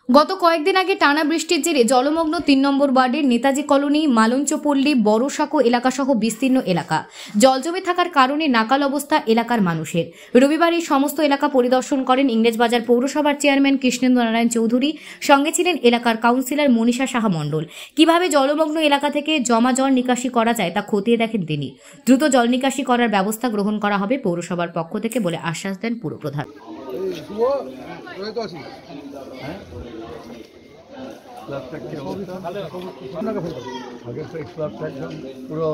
গত কয়েকদিন আগে টানা বৃষ্টির জেরে জলমগ্ন ৩ নম্বর ওয়ার্ডের নেতাজি কলোনি, মালঞ্চপল্লী, বড়সাঁকো এলাকাসহ বিস্তীর্ণ এলাকা। জল জমে থাকার কারণে নাকাল অবস্থা এলাকার মানুষের। রবিবার এই সমস্ত এলাকা পরিদর্শন করেন ইংরেজবাজার পৌরসভার চেয়ারম্যান কৃষ্ণেন্দ্র নারায়ণ চৌধুরী। সঙ্গে ছিলেন এলাকার কাউন্সিলর মনীষা সাহা মণ্ডল। কিভাবে জলমগ্ন এলাকা থেকে জমা জল নিকাশি করা যায় তা খতিয়ে দেখেন তিনি। দ্রুত জল নিকাশি করার ব্যবস্থা গ্রহণ করা হবে পৌরসভার পক্ষ থেকে বলে আশ্বাস দেন পুরপ্রধান। আগে তো ক্লাবটা একদম পুরো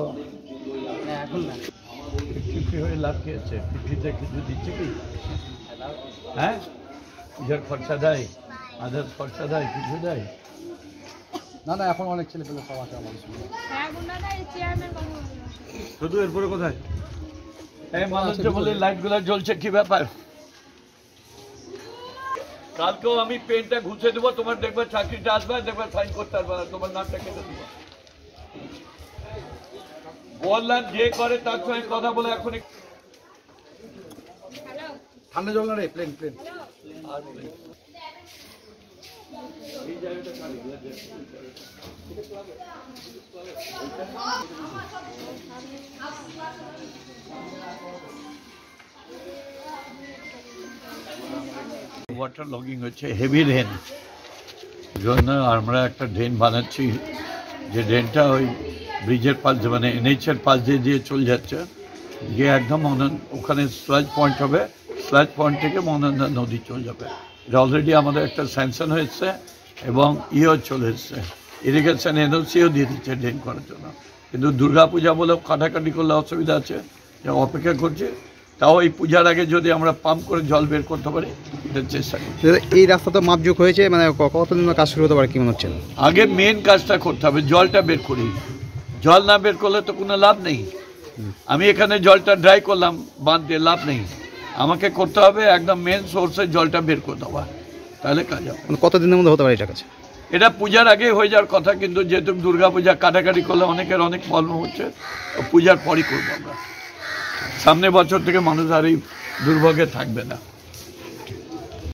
ফিফটি হয়ে লাভ খেয়েছে। ফিফটিতে কিছু দিচ্ছে কি? হ্যাঁ, ইধার খরচা দেয়, আধার খরচা দেয়, কিছু দেয় না। এখন অনেক ছেলে পেলে সব আছে আমাদের সঙ্গে। শুধু এরপরে কোথায় এই মালঞ্চপল্লির লাইটগুলো জ্বলছে, কি ব্যাপার? কালকেও আমি পেনটা ঘুষে দেবো, তোমার দেখবে চাকরিটা আসবে, দেখবে সাইন করতে পারবে না, তোমার নামটা কেটে দেবো। বললাম যে করে তার সঙ্গে কথা বলে এখন ঠান্ডা জল না রে, প্লেন প্লেন। ওয়াটার লগিং হচ্ছে, হেভি রেন জন্য আমরা একটা ড্রেন বানাচ্ছি, যে ড্রেনটা ওই ব্রিজের পাশ দিয়ে, মানে এনএইচের পাশ দিয়ে চলে যাচ্ছে, গিয়ে একদম ওখানে স্লাজ পয়েন্ট হবে, স্লাজ পয়েন্ট থেকে মহানন্দা নদী চলে যাবে। এটা অলরেডি আমাদের একটা স্যাংশন হয়েছে এবং চলে এসছে, ইরিগেশন এনওসিও দিয়ে দিচ্ছে ড্রেন করার জন্য। কিন্তু দুর্গাপূজা বলে কাটাকাটি করলে অসুবিধা আছে, যে অপেক্ষা করছে। তাও এই পূজার আগে যদি আমরা পাম্প করে জল বের করতে পারি, এটা চেষ্টা করছি। এই রাস্তা তো মাপযোগ হয়েছে, মানে কতদিন কাজ শুরু হতে পারে কি মনে হচ্ছে? আগে মেন কাজটা করতে হবে, জলটা বের করি। জল না বের করলে তো কোনো লাভ নেই। আমি এখানে জলটা ড্রাই করলাম, বাঁধ দিয়ে লাভ নেই। আমাকে করতে হবে একদম মেন সোর্সে জলটা বের করে দেওয়া, তাহলে কাজ হবে। কতদিনের মধ্যে হতে পারে এটা কাছে? এটা পূজার আগে হয়ে যাওয়ার কথা, কিন্তু যেহেতু দুর্গাপূজা কাটাকাটি করলে অনেকের অনেক প্রবলেম হচ্ছে, পূজার পরই করবো আমরা। সামনে বছর থেকে মানুষ আর এই দুর্ভোগে থাকবে না।